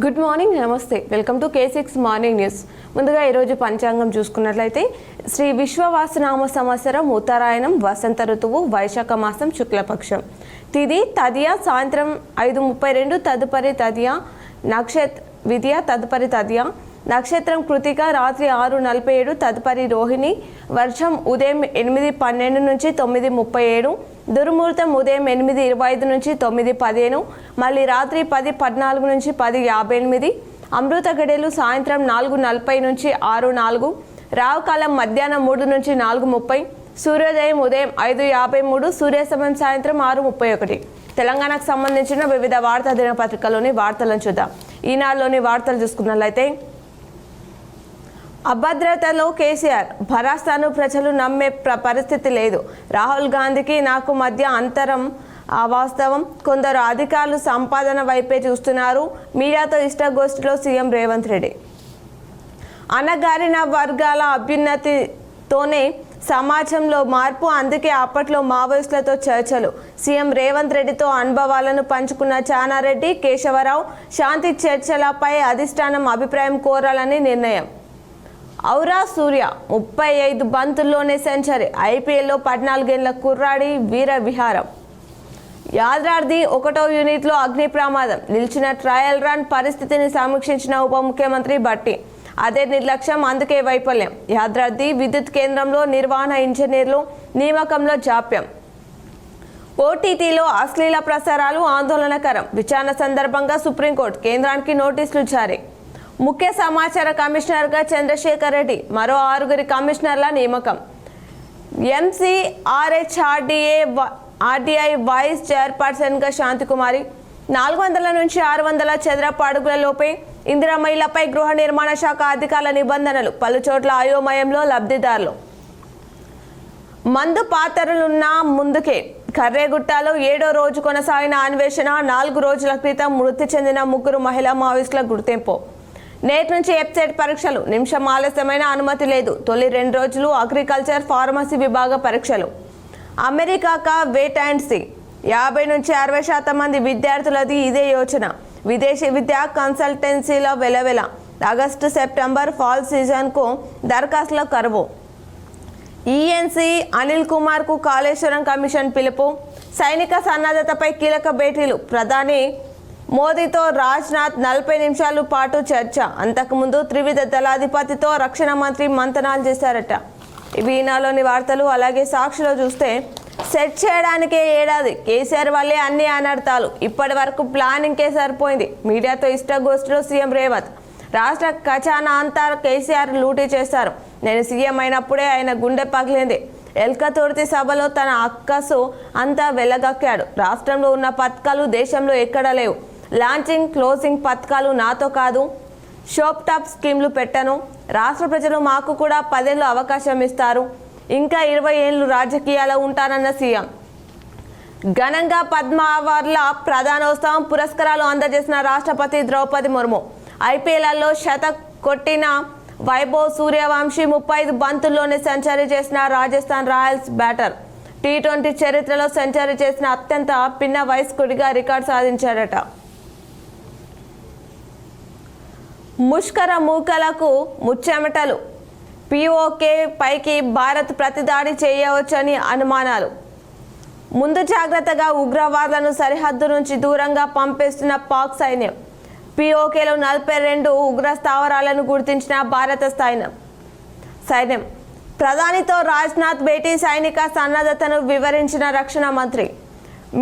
Good morning, నమస్తే. Welcome to K6 morning news. ముందుగా ఈరోజు పంచాంగం చూసుకున్నట్లయితే శ్రీ విశ్వవాసనామ సంవత్సరం ఉత్తరాయణం వసంత ఋతువు వైశాఖ మాసం శుక్లపక్షం తిథి తదియ సాయంత్రం 5:32 తదుపరి తదియ విద్య తదుపరి తదియ నక్షత్రం కృతిక రాత్రి 6:47 తదుపరి రోహిణి వర్షం ఉదయం 8:12 నుంచి 9:37 దుర్ముహూర్తం ఉదయం 8:25 నుంచి 9:15 మళ్ళీ రాత్రి 10:14 నుంచి 10:58 అమృత గడియలు సాయంత్రం 4:40 నుంచి 6:04 రావుకాలం మధ్యాహ్నం 3 నుంచి 4:30 సూర్యోదయం ఉదయం 5:53 సూర్యాస్తమయం సాయంత్రం 6:31. తెలంగాణకు సంబంధించిన వివిధ వార్తా దినపత్రికలోని వార్తలను చూద్దాం. ఈనాడులోని వార్తలు చూసుకున్నట్లయితే అభద్రతలో కేసీఆర్ భరాస్తాను ప్రజలు నమ్మే పరిస్థితి లేదు. రాహుల్ గాంధీకి నాకు మధ్య అంతరం అవాస్తవం. కొందరు అధికారులు సంపాదన వైపే చూస్తున్నారు. మీడియాతో ఇష్టగోష్ఠిలో సీఎం రేవంత్ రెడ్డి. అణగారిన వర్గాల అభ్యున్నతితోనే సమాజంలో మార్పు, అందుకే అప్పట్లో మావోయిస్టులతో చర్చలు. సీఎం రేవంత్ రెడ్డితో అనుభవాలను పంచుకున్న చానారెడ్డి, కేశవరావు శాంతి చర్చలపై అధిష్టానం అభిప్రాయం కోరాలని నిర్ణయం. ఔరా సూర్య 35 బంతుల్లోనే సెంచరీ. ఐపీఎల్లో 14 ఏళ్ల కుర్రాడి వీర విహారం. యాదాద్రి 1వ యూనిట్లో అగ్ని ప్రమాదం. నిలిచిన ట్రయల్ రన్ పరిస్థితిని సమీక్షించిన ఉప ముఖ్యమంత్రి భట్టి. అదే నిర్లక్ష్యం, అందుకే వైఫల్యం. యాదాద్రి విద్యుత్ కేంద్రంలో నిర్వహణ ఇంజనీర్లు నియామకంలో జాప్యం. ఓటీటీలో అశ్లీల ప్రసారాలు ఆందోళనకరం. విచారణ సందర్భంగా సుప్రీంకోర్టు కేంద్రానికి నోటీసులు జారీ. ముఖ్య సమాచార కమిషనర్గా చంద్రశేఖర్ రెడ్డి, మరో 6 కమిషనర్ల నియామకం. ఆర్డీఐ వైస్ చైర్పర్సన్గా శాంతికుమారి. 400 నుంచి 600 చదరపు అడుగుల లోపే ఇందిరమ్మ ఇళ్లపై గృహ నిర్మాణ శాఖ అధికారుల నిబంధనలు. పలు చోట్ల అయోమయంలో లబ్ధిదారులు. మందు పాత్రలున్న ముందుకే. కర్రేగుట్టలో 7వ రోజు కొనసాగిన అన్వేషణ. 4 రోజుల క్రితం మృతి చెందిన 3 మహిళా మావోయిస్టుల గుర్తింపు. నేటి నుంచి వెబ్సైట్ పరీక్షలు. నిమిషం ఆలస్యమైన అనుమతి లేదు. తొలి 2 రోజులు అగ్రికల్చర్, ఫార్మసీ విభాగ పరీక్షలు. America wait and see. 50 నుంచి 60% మంది విద్యార్థులది ఇదే యోచన. విదేశీ విద్యా కన్సల్టెన్సీలో వెలవెల. ఆగస్టు సెప్టెంబర్ ఫాల్ సీజన్కు దరఖాస్తుల కరువు. ఈఎన్సీ అనిల్ కుమార్కు కాళేశ్వరం కమిషన్ పిలుపు. సైనిక సన్నద్ధతపై కీలక భేటీలు. ప్రధాని మోదీతో రాజ్నాథ్ 40 నిమిషాల పాటు చర్చ. అంతకుముందు త్రివిధ దళాధిపతితో రక్షణ మంత్రి మంతనాలు చేశారట. ఇవి ఈనాడులోని వార్తలు. అలాగే సాక్షిలో చూస్తే సెట్ చేయడానికే ఏడాది. కేసీఆర్ వల్లే అన్ని అనర్థాలు. ఇప్పటి వరకు ప్లానింగ్కే సరిపోయింది. మీడియాతో ఇష్టగోష్ఠిలో సీఎం రేవంత్. రాష్ట్ర ఖజానా అంతా కేసీఆర్ లూటీ చేశారు. నేను సీఎం అయినప్పుడే ఆయన గుండె పగిలింది. ఎల్కతుర్తి సభలో తన అక్కసు అంతా వెళ్ళగక్కాడు. రాష్ట్రంలో ఉన్న పథకాలు దేశంలో ఎక్కడా లేవు. లాంచింగ్ క్లోజింగ్ పథకాలు నాతో కాదు. షాప్ టాప్ స్కీమ్లు పెట్టను. రాష్ట్ర ప్రజలు మాకు కూడా 10 ఏళ్ళు అవకాశం ఇస్తారు. ఇంకా 20 ఏళ్ళు రాజకీయాల్లో ఉంటానన్న సీఎం. ఘనంగా పద్మ అవార్డుల ప్రధానోత్సవం. పురస్కారాలు అందజేసిన రాష్ట్రపతి ద్రౌపది ముర్ము. ఐపీఎల్లో కొట్టిన వైభవ్ సూర్యవంశీ 35 బంతుల్లోనే సెంచరీ చేసిన రాజస్థాన్ రాయల్స్ బ్యాటర్. T20 చరిత్రలో సెంచరీ చేసిన అత్యంత పిన్న వయస్కుడిగా రికార్డు సాధించాడట. ముష్కర మూకలకు ముచ్చెమటలు. పీఓకే పైకి భారత్ ప్రతిదాడి చేయవచ్చని అనుమానాలు. ముందు జాగ్రత్తగా ఉగ్రవాదులను సరిహద్దు నుంచి దూరంగా పంపేస్తున్న పాక్ సైన్యం. పీఓకేలో 42 ఉగ్ర స్థావరాలను గుర్తించిన భారత సైన్యం. ప్రధానితో రాజ్నాథ్ భేటీ. సైనిక సన్నద్ధతను వివరించిన రక్షణ మంత్రి.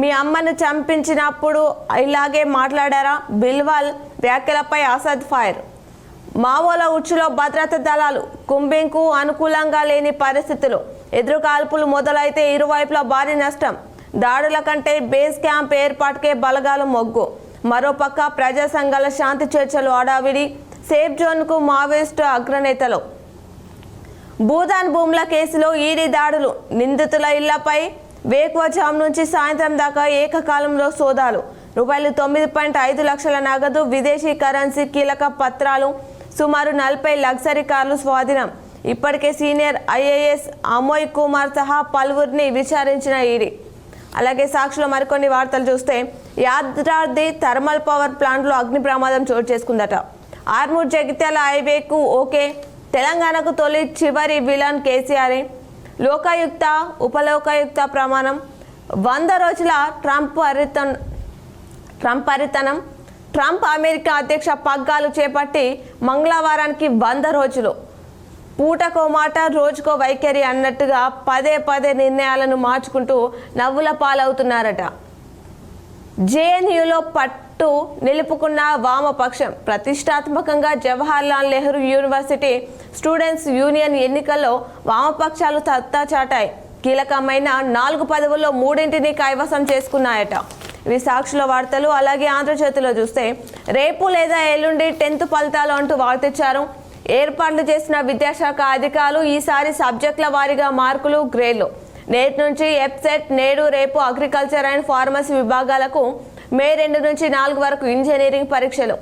మీ అమ్మను చంపించినప్పుడు ఇలాగే మాట్లాడారా? బిల్వాల్ వ్యాఖ్యలపై అసద్ ఫైర్. మావోల ఉచ్చులో భద్రతా దళాలు. కుంబింగ్కు అనుకూలంగా లేని పరిస్థితులు. ఎదురుకాల్పులు మొదలైతే ఇరువైపులా భారీ నష్టం. దాడుల కంటే బేస్ క్యాంప్ ఏర్పాటుకే బలగాలు మొగ్గు. మరోపక్క ప్రజా సంఘాల శాంతి చర్చలు హడావిడి. సేఫ్ జోన్కు మావోయిస్టు అగ్రనేతలు. భూదాన్ భూముల కేసులో ఈడీ దాడులు. నిందితుల ఇళ్లపై వేకువజాము నుంచి సాయంత్రం దాకా ఏకకాలంలో సోదాలు. రూపాయలు 9.5 లక్షల నగదు, విదేశీ కరెన్సీ, కీలక పత్రాలు, సుమారు 40 లగ్జరీ కార్లు స్వాధీనం. ఇప్పటికే సీనియర్ ఐఏఎస్ అమోయ్ కుమార్ సహా పలువురిని విచారించిన ఈడీ. అలాగే సాక్షిలో మరికొన్ని వార్తలు చూస్తే యాదాద్రి థర్మల్ పవర్ ప్లాంట్లో అగ్ని ప్రమాదం చోటు చేసుకుందట. ఆర్మూర్ జగిత్యాల హైవేకు ఓకే, తెలంగాణకు తొలి చివరి విలన్ కేసీఆర్. లోకాయుక్త ఉపలోకాయుక్త ప్రమాణం 100 రోజుల ట్రంప్ పరితనం. ట్రంప్ అమెరికా అధ్యక్ష పగ్గాలు చేపట్టి మంగళవారానికి 100 రోజులు. పూటకో మాట రోజుకో వైఖరి అన్నట్టుగా పదే నిర్ణయాలను మార్చుకుంటూ నవ్వుల పాలవుతున్నారట. జేఎన్యూలో పట్టు నిలుపుకున్న వామపక్షం ప్రతిష్టాత్మకంగా Jawaharlal Nehru university students union ఎన్నికల్లో వామపక్షాలు సత్తా చాటాయి. కీలకమైన 4 పదవుల్లో 3 కైవసం చేసుకున్నాయట. ఇవి సాక్షుల వార్తలు. అలాగే ఆంధ్రజ్యోతిలో చూస్తే రేపు లేదా ఎల్లుండి 10th ఫలితాలు అంటూ వార్తిచ్చారు. ఏర్పాట్లు చేసిన విద్యాశాఖ అధికారులు ఈసారి సబ్జెక్టుల వారీగా మార్కులు, గ్రేడ్లు. నేటి నుంచి ఎప్సెట్, నేడు రేపు అగ్రికల్చర్ అండ్ ఫార్మసీ విభాగాలకు మే 2 నుంచి 4 వరకు ఇంజనీరింగ్ పరీక్షలు.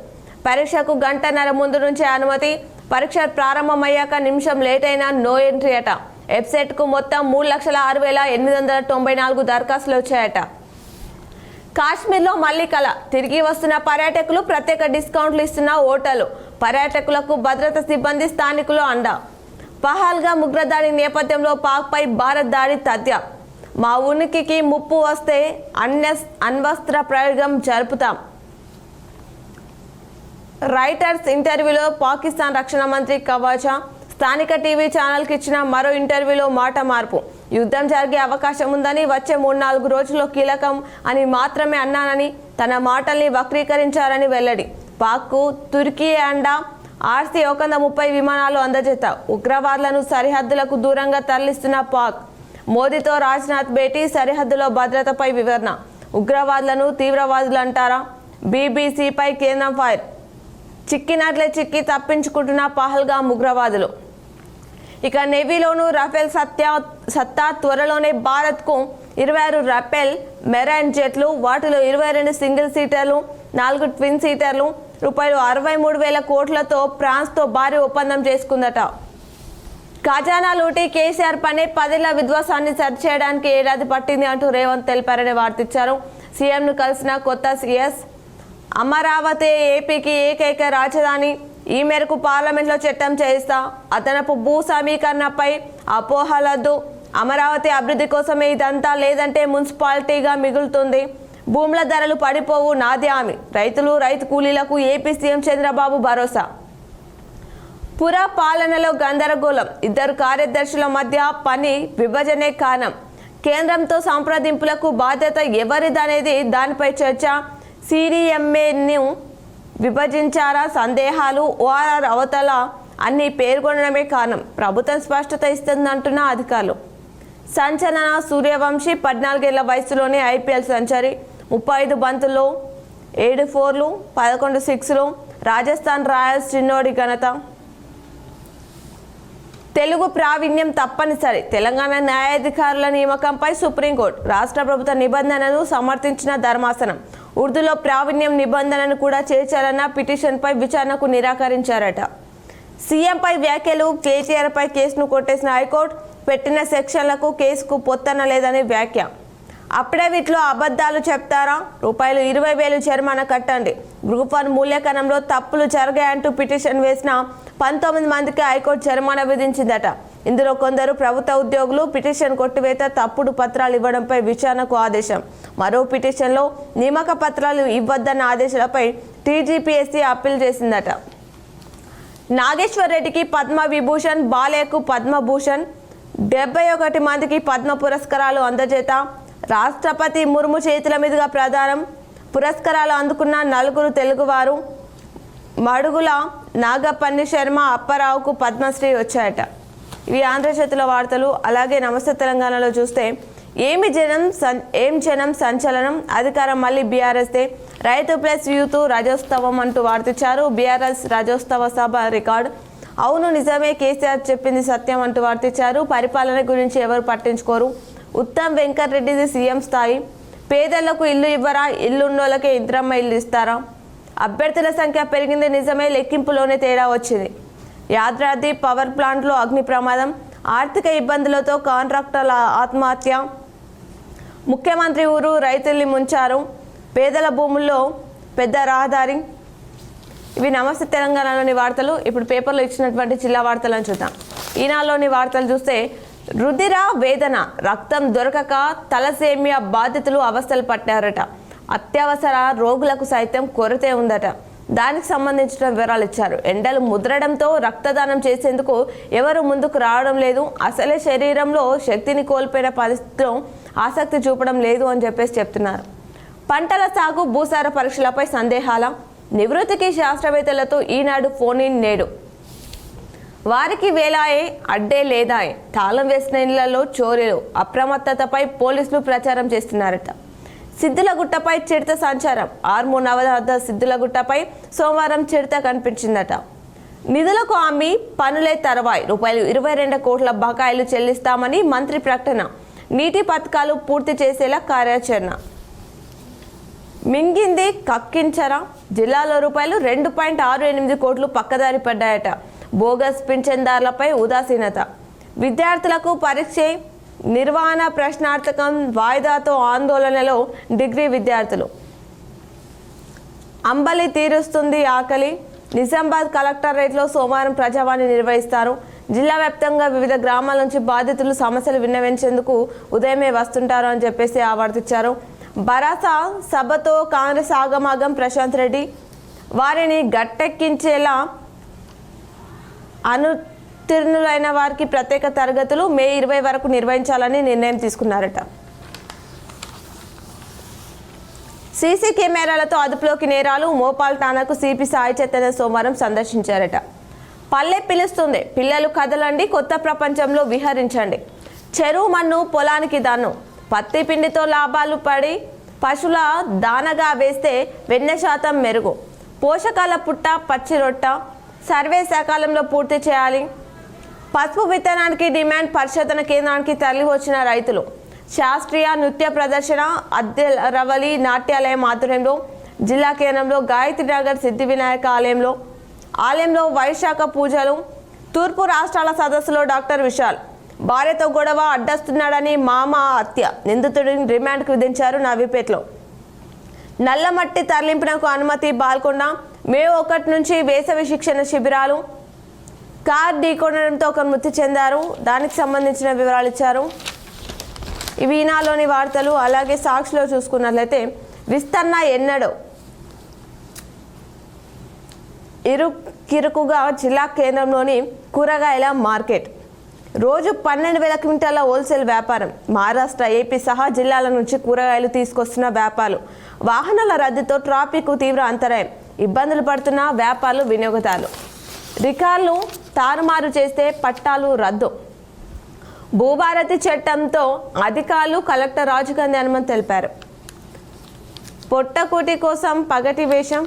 పరీక్షకు 1 గంట ముందు నుంచి అనుమతి. పరీక్ష ప్రారంభమయ్యాక నిమిషం లేట్ అయినా నో ఎంట్రీ అట. ఎప్సెట్కు మొత్తం 3,06,894 దరఖాస్తులు వచ్చాయట. కాశ్మీర్లో మళ్లీ కల, తిరిగి వస్తున్న పర్యాటకులు, ప్రత్యేక డిస్కౌంట్లు ఇస్తున్న హోటళ్లు, పర్యాటకులకు భద్రతా సిబ్బంది, స్థానికులు అండ. పహల్గామ్ ఉగ్రదాడి నేపథ్యంలో పాక్పై భారత్ దాడి తథ్య. మా ఉనికికి ముప్పు వస్తే అణ్వస్త్ర ప్రయోగం జరుపుతాం. రైటర్స్ ఇంటర్వ్యూలో పాకిస్తాన్ రక్షణ మంత్రి కవాచా. స్థానిక టీవీ ఛానల్కి ఇచ్చిన మరో ఇంటర్వ్యూలో మాట మార్పు. యుద్ధం జరిగే అవకాశం ఉందని, వచ్చే 3-4 రోజుల్లో కీలకం అని మాత్రమే అన్నానని తన మాటల్ని వక్రీకరించారని వెల్లడి. పాక్కు తుర్కీ అండ. RC-130 విమానాలు అందజేత. ఉగ్రవాదులను సరిహద్దులకు దూరంగా తరలిస్తున్న పాక్. మోదీతో రాజ్నాథ్ భేటీ, సరిహద్దులో భద్రతపై వివరణ. ఉగ్రవాదులను తీవ్రవాదులు అంటారా? బీబీసీపై కేంద్రం ఫైర్. చిక్కినట్లే చిక్కి తప్పించుకుంటున్న పహల్గామ్ ఉగ్రవాదులు. ఇక నేవీలోనూ రఫేల్ సత్తా. త్వరలోనే భారత్కు 26 రఫేల్ మెరైన్ జెట్లు, వాటిలో 22 సింగిల్ సీటర్లు, 4 ట్విన్ సీటర్లు. రూపాయలు 63,000 కోట్లతో ఫ్రాన్స్తో భారీ ఒప్పందం చేసుకుందట. ఖజానా లూటి, కేసీఆర్ పనే 10 ఏళ్ల విధ్వంసాన్ని సరిచేయడానికి ఏడాది పట్టింది అంటూ రేవంత్ తెలిపారని వార్తిచ్చారు. సీఎంను కలిసిన కొత్త సీఎస్. అమరావతి ఏపీకి ఏకైక రాజధాని. ఈ మేరకు పార్లమెంట్లో చట్టం చేయిస్తా. అదనపు భూ సమీకరణపై అపోహలద్దు. అమరావతి అభివృద్ధి కోసమే ఇదంతా, లేదంటే మున్సిపాలిటీగా మిగులుతుంది. భూముల ధరలు పడిపోవు, నాది హామీ. రైతులు, రైతు కూలీలకు ఏపీ సీఎం చంద్రబాబు భరోసా. పుర పాలనలో గందరగోళం. 2 కార్యదర్శుల మధ్య పని విభజనే కారణం. కేంద్రంతో సంప్రదింపులకు బాధ్యత ఎవరిదనేది దానిపై చర్చ. CDMAను విభజించారా సందేహాలు. ORR అవతల అన్ని పేర్కొనడమే కారణం. ప్రభుత్వం స్పష్టత ఇస్తుందంటున్న అధికారులు. సంచలన సూర్యవంశీ 14 ఏళ్ల వయసులోనే IPL సెంచరీ. 35 బంతుల్లో 7 4లు, 11 6లు. రాజస్థాన్ రాయల్స్ చిన్నోడి ఘనత. తెలుగు ప్రావీణ్యం తప్పనిసరి. తెలంగాణ న్యాయాధికారుల నియామకంపై సుప్రీంకోర్టు రాష్ట్ర ప్రభుత్వ నిబంధనను సమర్థించిన ధర్మాసనం. ఉర్దూలో ప్రావీణ్యం నిబంధనను కూడా చేర్చాలన్న పిటిషన్పై విచారణకు నిరాకరించారట. సీఎంపై వ్యాఖ్యలు. కేటీఆర్పై కేసును కొట్టేసిన హైకోర్టు. పెట్టిన సెక్షన్లకు కేసుకు పొత్తన లేదని వ్యాఖ్య. అఫిడవిట్లో అబద్ధాలు చెప్తారా? రూపాయలు 20,000 జరిమానా కట్టండి. గ్రూప్ 1 మూల్యాంకనంలో తప్పులు జరిగాయంటూ పిటిషన్ వేసిన 19 మందికి హైకోర్టు జరిమానా విధించిందట. ఇందులో కొందరు ప్రభుత్వ ఉద్యోగులు. పిటిషన్ కొట్టివేత, తప్పుడు పత్రాలు ఇవ్వడంపై విచారణకు ఆదేశం. మరో పిటిషన్లో నియామక పత్రాలు ఇవ్వద్దన్న ఆదేశాలపై TGPSC అప్పీల్ చేసిందట. నాగేశ్వర్ రెడ్డికి పద్మ విభూషణ్, బాలయ్యకు పద్మభూషణ్. 71 మందికి పద్మ పురస్కారాలు అందజేత. రాష్ట్రపతి ముర్ము చేతుల మీదుగా ప్రదానం. పురస్కారాలు అందుకున్న 4 తెలుగువారు. మడుగుల నాగపన్ని శర్మ, అప్పారావుకు పద్మశ్రీ వచ్చాయట. ఇవి ఆంధ్రజ్యోతిలో వార్తలు. అలాగే నమస్తే తెలంగాణలో చూస్తే ఏం జనం సంచలనం. అధికారం మళ్ళీ బీఆర్ఎస్దే. రైతు ప్లస్ యూత్ రాజోత్సవం అంటూ వార్తించారు. బీఆర్ఎస్ రాజోత్సవ సభ రికార్డు. అవును నిజమే, కేసీఆర్ చెప్పింది సత్యం అంటూ వార్తించారు. పరిపాలన గురించి ఎవరు పట్టించుకోరు. ఉత్తమ్ వెంకటరెడ్డిది సీఎం స్థాయి. పేదలకు ఇల్లు ఇవ్వరా? ఇల్లున్నోళ్ళకే ఇంద్రమ్మ ఇల్లు ఇస్తారా? అభ్యర్థుల సంఖ్య పెరిగింది నిజమే, లెక్కింపులోనే తేడా వచ్చింది. యాదాద్రి పవర్ ప్లాంట్లో అగ్ని ప్రమాదం. ఆర్థిక ఇబ్బందులతో కాంట్రాక్టర్ల ఆత్మహత్య. ముఖ్యమంత్రి ఊరు రైతుల్ని ముంచారు. పేదల భూముల్లో పెద్ద రహదారి. ఇవి నమస్తే తెలంగాణలోని వార్తలు. ఇప్పుడు పేపర్లో ఇచ్చినటువంటి జిల్లా వార్తలను చూద్దాం. ఈనాడులోని వార్తలు చూస్తే రుధిర వేదన, రక్తం దొరకక తలసేమియా బాధితులు అవస్థలు పట్టారట. అత్యవసర రోగులకు సైతం కొరతే ఉందట. దానికి సంబంధించిన వివరాలు ఇచ్చారు. ఎండలు ముద్రడంతో రక్తదానం చేసేందుకు ఎవరు ముందుకు రావడం లేదు. అసలే శరీరంలో శక్తిని కోల్పోయిన పరిస్థితిలో ఆసక్తి చూపడం లేదు అని చెప్తున్నారు. పంటల సాగు, భూసార పరీక్షలపై సందేహాల నివృత్తికి శాస్త్రవేత్తలతో ఈనాడు ఫోన్ ఇన్ నేడు. వారికి వేలాయే అడ్డే లేదాయే, తాళం వేసిన ఇళ్లలో చోరీలు, అప్రమత్తతపై పోలీసులు ప్రచారం చేస్తున్నారట. సిద్ధులగుట్టపై చిడత సంచారం. ఆర్మూ నవద సిద్ధులగుట్టపై సోమవారం చిడత కనిపించిందట. నిధులకు హామీ, పనులే తర్వాయి. ₹22 కోట్ల బకాయిలు చెల్లిస్తామని మంత్రి ప్రకటన. నీటి పథకాలు పూర్తి చేసేలా కార్యాచరణ. మింగింది కక్కించరా. జిల్లాలో ₹2.68 కోట్లు పక్కదారి పడ్డాయట. బోగస్ పింఛన్దారులపై ఉదాసీనత. విద్యార్థులకు పరీక్ష నిర్వహణ ప్రశ్నార్థకం వాయిదాతో ఆందోళనలో డిగ్రీ విద్యార్థులు. అంబలి తీరుస్తుంది ఆకలి. నిజామాబాద్ కలెక్టరేట్లో సోమవారం ప్రజావాణి నిర్వహిస్తారు. జిల్లా వ్యాప్తంగా వివిధ గ్రామాల నుంచి బాధితులు సమస్యలు విన్నవించేందుకు ఉదయమే వస్తుంటారు అని ఆవర్తించారు. భరాసా సభతో కాంగ్రెస్ ఆగమాగం. ప్రశాంత్ రెడ్డి వారిని గట్టెక్కించేలా అనుత్తీర్ణులైన వారికి ప్రత్యేక తరగతులు మే 20 వరకు నిర్వహించాలని నిర్ణయం తీసుకున్నారట. సీసీ కెమెరాలతో అదుపులోకి నేరాలు. మోపాల్ ఠాణాకు సిపి సాయి చైతన్య సోమవారం సందర్శించారట. పల్లె పిలుస్తుంది, పిల్లలు కదలండి, కొత్త ప్రపంచంలో విహరించండి. చెరువు మన్ను పొలానికి దాను. పత్తి పిండితో లాభాలు పడి పశువుల దానగా వేస్తే వెన్న శాతం మెరుగు. పోషకాల పుట్ట, పచ్చి రొట్ట సర్వే సకాలంలో పూర్తి చేయాలి. పసుపు విత్తనానికి డిమాండ్. పరిశోధన కేంద్రానికి తరలి వచ్చిన రైతులు. శాస్త్రీయ నృత్య ప్రదర్శన అద్దెల రవలి నాట్యాలయం ఆధ్వర్యంలో జిల్లా కేంద్రంలో గాయత్రి నగర్ సిద్ధి వినాయక ఆలయంలో వైశాఖ పూజలు. తూర్పు రాష్ట్రాల సదస్సులో డాక్టర్ విశాల్. భార్యతో గొడవ, అడ్డస్తున్నాడని మామ హత్య. నిందితుడిని రిమాండ్కు విధించారు నవీపేటలో. నల్లమట్టి తరలింపునకు అనుమతి. బాల్కొండ మే 1 నుంచి వేసవి శిక్షణ శిబిరాలు. కార్ ఢీకొనడంతో ఒకరు మృతి చెందారు. దానికి సంబంధించిన వివరాలు ఇచ్చారు. ఇవి ఈనాడులోని వార్తలు. అలాగే సాక్షిలో చూసుకున్నట్లయితే విస్తరణ ఎన్నడో ఇరుకిరుకుగా జిల్లా కేంద్రంలోని కూరగాయల మార్కెట్. రోజు 12,000 క్వింటాల హోల్సేల్ వ్యాపారం. మహారాష్ట్ర, ఏపీ సహా జిల్లాల నుంచి కూరగాయలు తీసుకొస్తున్న వ్యాపారులు. వాహనాల రద్దీతో ట్రాఫిక్ తీవ్ర అంతరాయం. ఇబ్బందులు పడుతున్న వ్యాపారులు, వినియోగదారులు. రికార్డులు తారుమారు చేస్తే పట్టాలు రద్దు. భూభారతి చట్టంతో అధికారులు కలెక్టర్ రాజుగాంధీ అనుమతి తెలిపారు. పొట్టకూటి కోసం పగటి వేషం.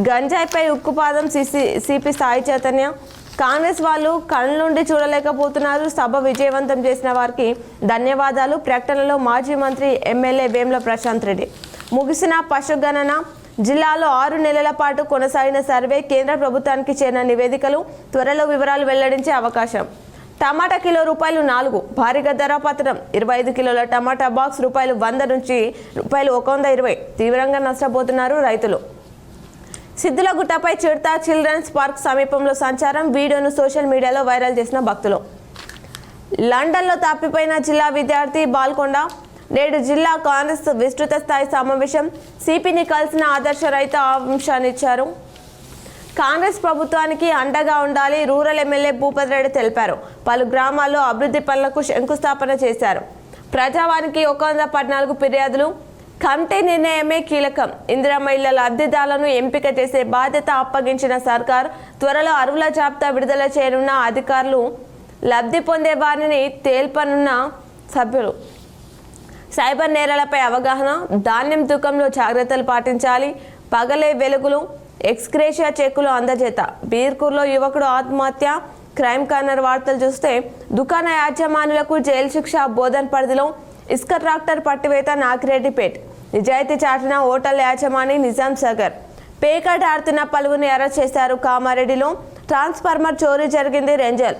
గంజాయిపై ఉక్కుపాదం. సిపి సాయి చైతన్య. కాంగ్రెస్ వాళ్ళు కళ్ళనుండి చూడలేకపోతున్నారు. సభ విజయవంతం చేసిన వారికి ధన్యవాదాలు. ప్రకటనలో మాజీ మంత్రి ఎమ్మెల్యే వేముల ప్రశాంత్ రెడ్డి. ముగిసిన పశుగణన. జిల్లాలో 6 నెలల పాటు కొనసాగిన సర్వే. కేంద్ర ప్రభుత్వానికి చేరిన నివేదికలు. త్వరలో వివరాలు వెల్లడించే అవకాశం. టమాటా కిలో ₹4. భారీగా ధర పతనం. 25 కిలోల టమాటా బాక్స్ ₹100 నుంచి ₹120. తీవ్రంగా నష్టపోతున్నారు రైతులు. సిద్ధులగుట్టపై చిడత. చిల్డ్రన్స్ పార్క్ సమీపంలో సంచారం. వీడియోను సోషల్ మీడియాలో వైరల్ చేసిన భక్తులు. లండన్లో తప్పిపోయిన జిల్లా విద్యార్థి. బాల్కొండ నేడు జిల్లా కాంగ్రెస్ విస్తృత స్థాయి సమావేశం. సిపిని కలిసిన ఆదర్శ రైతు ఆంశాన్నిచ్చారు. కాంగ్రెస్ ప్రభుత్వానికి అండగా ఉండాలి. రూరల్ ఎమ్మెల్యే భూపతి రెడ్డి తెలిపారు. పలు గ్రామాల్లో అభివృద్ధి పనులకు శంకుస్థాపన చేశారు. ప్రజావానికి 114 ఫిర్యాదులు. కమిటీ నిర్ణయమే కీలకం. ఇందిరమ్మ ఇళ్ల లబ్ధిదారులను ఎంపిక చేసే బాధ్యత అప్పగించిన సర్కార్. త్వరలో అర్హుల జాబితా విడుదల చేయనున్న అధికారులు. లబ్ధి పొందే వారిని తేల్పనున్న సభ్యులు. సైబర్ నేరాలపై అవగాహన. ధాన్యం తూకంలో జాగ్రత్తలు పాటించాలి. పగలే వెలుగులు. ఎక్స్గ్రేషియా చెక్కులు అందజేత. బీర్కూర్లో యువకుడు ఆత్మహత్య. క్రైమ్ కార్నర్ వార్తలు చూస్తే దుకాణ యాజమానులకు జైలు శిక్ష. బోధన్ పరిధిలో ఇసుక ట్రాక్టర్ పట్టివేత. నాగిరెడ్డిపేట్ నిజాయితీ చాటిన హోటల్ యాజమాని నిజాం సాగర్. పేకాట ఆడుతున్న పలువురిని అరెస్ట్ చేశారు. కామారెడ్డిలో ట్రాన్స్ఫార్మర్ చోరీ జరిగింది. రెంజల్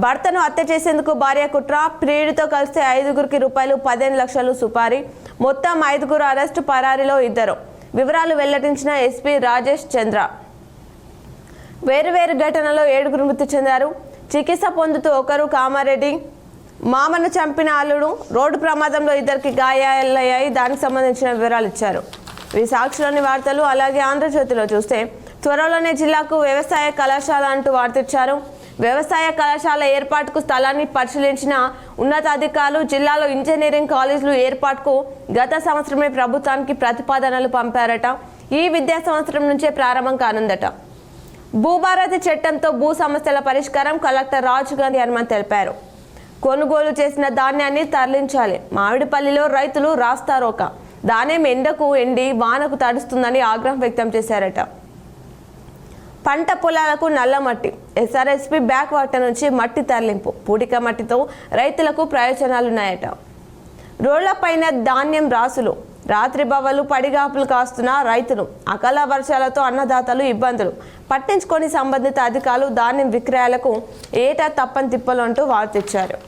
భర్తను హత్య చేసేందుకు భార్య కుట్ర, ప్రియుడితో కలిసి 5గురికి రూపాయలు 15 లక్షలు సుపారీ, మొత్తం 5గురు అరెస్టు, పరారీలో 2. వివరాలు వెల్లడించిన ఎస్పీ రాజేష్ చంద్ర. వేరువేరు ఘటనలో 7గురు మృతి చెందారు. చికిత్స పొందుతూ ఒకరు కామారెడ్డి, మామను చంపిన అల్లుడు. రోడ్డు ప్రమాదంలో 2కి గాయాలయ్యాయి. దానికి సంబంధించిన వివరాలు ఇచ్చారు. ఈ సాక్షిలోని వార్తలు. అలాగే ఆంధ్రజ్యోతిలో చూస్తే త్వరలోనే జిల్లాకు వ్యవసాయ కళాశాల అంటూ వార్తిచ్చారు. వ్యవసాయ కళాశాల ఏర్పాటుకు స్థలాన్ని పరిశీలించిన ఉన్నతాధికారులు జిల్లాలో ఇంజనీరింగ్ కాలేజీలు ఏర్పాటుకు గత సంవత్సరమే ప్రభుత్వానికి ప్రతిపాదనలు పంపారట. ఈ విద్యా సంవత్సరం నుంచే ప్రారంభం కానుందట. భూభారతి చట్టంతో భూ సమస్యల పరిష్కారం కలెక్టర్ రాజు గాంధీ హనుమంత్ తెలిపారు. కొనుగోలు చేసిన ధాన్యాన్ని తరలించాలి. మామిడిపల్లిలో రైతులు రాస్తారోక. ధాన్యం ఎండకు ఎండి వానకు తడుస్తుందని ఆగ్రహం వ్యక్తం చేశారట. పంట పొలాలకు నల్ల మట్టి. ఎస్ఆర్ఎస్పీ బ్యాక్ వాటర్ నుంచి మట్టి తరలింపు. పూడిక మట్టితో రైతులకు ప్రయోజనాలున్నాయట. రోడ్లపైన ధాన్యం రాసులు. రాత్రి బవలు పడిగాపులు కాస్తున్న రైతులు. అకాల వర్షాలతో అన్నదాతలు ఇబ్బందులు. పట్టించుకొని సంబంధిత అధికారులు ధాన్యం విక్రయాలకు ఏటా తప్పని తిప్పలు అంటూ వార్తిచ్చారు.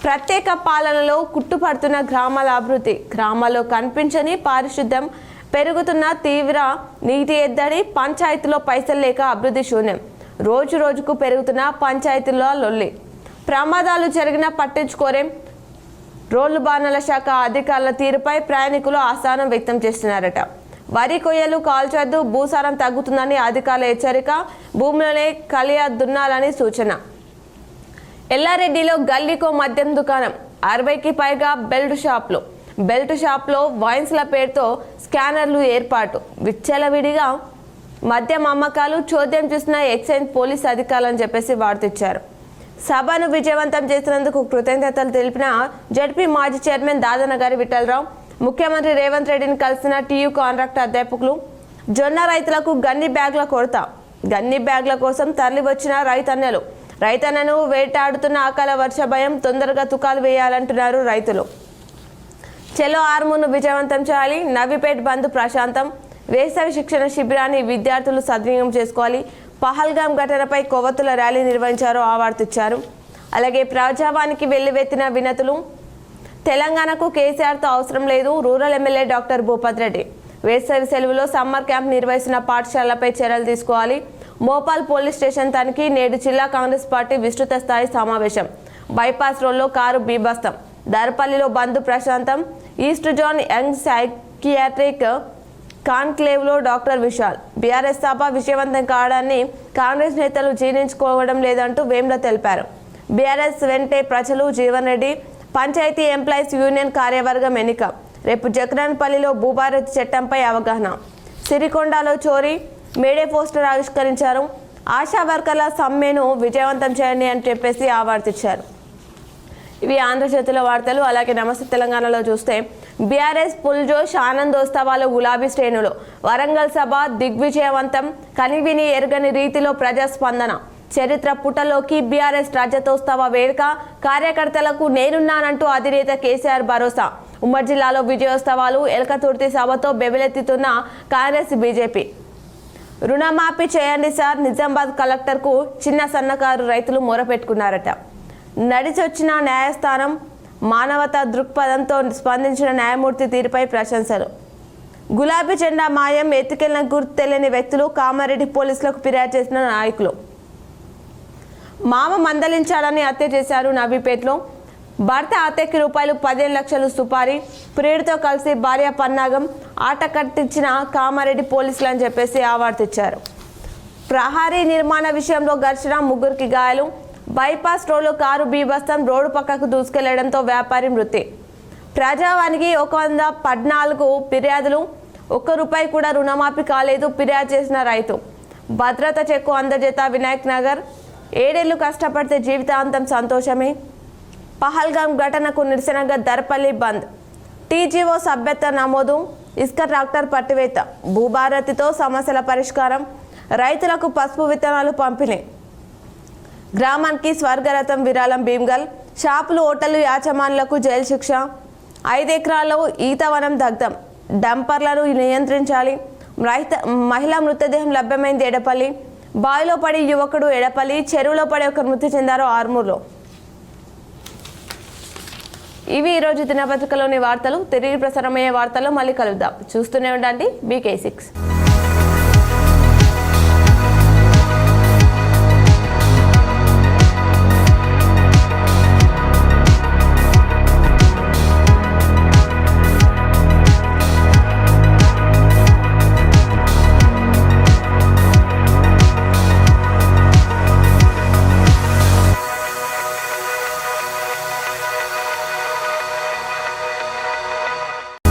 ప్రత్యేక పాలనలో కుట్టుపడుతున్న గ్రామాల అభివృద్ధి. గ్రామాల్లో కనిపించని పారిశుద్ధ్యం, పెరుగుతున్న తీవ్ర నీటి ఎద్దడి, పంచాయతీలో పైసలు లేక అభివృద్ధి శూన్యం. రోజు రోజుకు పెరుగుతున్న పంచాయతీల్లో లొల్లి. ప్రమాదాలు జరిగినా పట్టించుకోరేం. రోడ్లు బాణాల శాఖ అధికారుల తీరుపై ప్రయాణికులు అసహనం వ్యక్తం చేస్తున్నారట. వరి కొయ్యలు కాల్చొద్దు, భూసారం తగ్గుతుందని అధికారుల హెచ్చరిక. భూమిలోనే కలియ దున్నాలని సూచన. ఎల్లారెడ్డిలో గల్లీకో మద్యం దుకాణం. 60కి పైగా బెల్ట్ షాప్లో వైన్స్ల పేరుతో స్కానర్లు ఏర్పాటు. విచ్చలవిడిగా మద్యం అమ్మకాలు. చోద్యం చూసిన ఎక్సైజ్ పోలీస్ అధికారులు అని చెప్పేసి వార్తిచ్చారు. సభను విజయవంతం చేసినందుకు కృతజ్ఞతలు తెలిపిన జడ్పీ మాజీ చైర్మన్ దాదనగారి విఠలరావు. ముఖ్యమంత్రి రేవంత్ రెడ్డిని కలిసిన టీయూ కాంట్రాక్ట్ అధ్యాపకులు. జొన్న రైతులకు గన్ని బ్యాగ్ల కొరత. గన్ని బ్యాగ్ల కోసం తరలి వచ్చిన రైతన్నను వేటాడుతున్న అకాల వర్ష భయం. తొందరగా తుకాలు వేయాలంటున్నారు రైతులు. చెలో ఆర్మూర్ను విజయవంతం చేయాలి. నవీపేట్ బంద్ ప్రశాంతం. వేసవి శిక్షణ శిబిరాన్ని విద్యార్థులు సద్వినియోగం చేసుకోవాలి. పహల్గాం ఘటనపై కొవ్వొత్తుల ర్యాలీ నిర్వహించారు, ఆవార్తిచ్చారు. అలాగే ప్రజావానికి వెల్లువెత్తిన వినతులు. తెలంగాణకు కేసీఆర్తో అవసరం లేదు. Rural MLA doctor Bhupath Reddy. వేసవి సెలవులో సమ్మర్ క్యాంప్ నిర్వహిస్తున్న పాఠశాలలపై చర్యలు తీసుకోవాలి. మోపాల్ పోలీస్ స్టేషన్ తనిఖీ. నేడు జిల్లా కాంగ్రెస్ పార్టీ విస్తృత స్థాయి సమావేశం. బైపాస్ రోడ్లో కారు బీభత్సం. దర్పల్లిలో బంద్ ప్రశాంతం. ఈస్ట్ జోన్ యంగ్ సైకియాట్రిక్ కాన్క్లేవ్లో డాక్టర్ విశాల్. బీఆర్ఎస్ సభ విజయవంతం కావడాన్ని కాంగ్రెస్ నేతలు జీర్ణించుకోవడం లేదంటూ వేమ్ల తెలిపారు. బీఆర్ఎస్ వెంటే ప్రజలు. జీవన్ రెడ్డి. పంచాయతీ ఎంప్లాయీస్ యూనియన్ కార్యవర్గం ఎన్నిక. రేపు జక్రాన్పల్లిలో భూభారతి చట్టంపై అవగాహన. సిరికొండలో చోరీ. మేడే పోస్టర్ ఆవిష్కరించారు. ఆశా వర్కర్ల సమ్మెను విజయవంతం చేయండి అని చెప్పేసి ఆవార్తిచ్చారు. ఇవి ఆంధ్రజ్యోతిలో వార్తలు. అలాగే నమస్తే తెలంగాణలో చూస్తే బీఆర్ఎస్ పుల్జోష్ ఆనందోత్సవాలు. గులాబీ శ్రేణులు. వరంగల్ సభ దిగ్విజయవంతం. కనివిని ఎరుగని రీతిలో ప్రజాస్పందన. చరిత్ర పుటలోకి బీఆర్ఎస్ రజతోత్సవ వేడుక. కార్యకర్తలకు నేనున్నానంటూ అధినేత కేసీఆర్ భరోసా. ఉమ్మడి జిల్లాలో విజయోత్సవాలు. ఎలకతుర్తి సభతో బెబెలెత్తుతున్న కాంగ్రెస్ బీజేపీ. రుణమాఫీ చేయండి సార్. నిజామాబాద్ కలెక్టర్కు చిన్న సన్నకారు రైతులు మొరపెట్టుకున్నారట. నడిచొచ్చిన న్యాయస్థానం. మానవతా దృక్పథంతో స్పందించిన న్యాయమూర్తి తీరుపై ప్రశంసలు. గులాబీ జెండా మాయం. ఎత్తుకెళ్లిన గుర్తు తెలియని వ్యక్తులు. కామారెడ్డి పోలీసులకు ఫిర్యాదు చేసిన నాయకులు. మామ మందలించాలని హత్య చేశారు నవీపేటలో. భర్త హత్యకి రూపాయలు 15 లక్షలు సుపారీ. ప్రియుడితో కలిసి భార్య పన్నాగం. ఆట కట్టించిన కామారెడ్డి పోలీసులు అని చెప్పేసి ఆవార్తిచ్చారు. ప్రహారీ నిర్మాణ విషయంలో ఘర్షణ. 3గురికి గాయాలు. బైపాస్ రోడ్లో కారు బీభత్సం. రోడ్డు పక్కకు దూసుకెళ్లడంతో వ్యాపారి మృతి. ప్రజావానికి 114 ఫిర్యాదులు. ₹1 కూడా రుణమాఫీ కాలేదు. ఫిర్యాదు చేసిన రైతు. భద్రత చెక్కు అందజేత వినాయక్ నగర్. 7 ఏళ్లు కష్టపడితే జీవితాంతం సంతోషమే. పహల్గాం ఘటనకు నిరసనగా దర్పల్లి బంద్. టీజీఓ సభ్యత్వ నమోదు. ఇసుక ట్రాక్టర్ పట్టివేత. భూభారతితో సమస్యల పరిష్కారం. రైతులకు పసుపు విత్తనాలు పంపిణీ. గ్రామానికి స్వర్గరథం విరాళం. భీమ్గల్. షాపులు హోటళ్లు యాజమానులకు జైలు శిక్ష. 5 ఎకరాల్లో ఈతవనం దగ్ధం. డంపర్లను నియంత్రించాలి. మహిళా మృతదేహం లభ్యమైంది. ఎడపల్లి. బావిలో పడి యువకుడు ఎడపల్లి, చెరువులో పడి ఒకరు మృతి చెందారు ఆర్మూర్లో. ఇవి ఈరోజు దినపత్రికలోని వార్తలు. తిరిగి ప్రసారమయ్యే వార్తల్లో మళ్ళీ కలుద్దాం. చూస్తూనే ఉండండి BK6.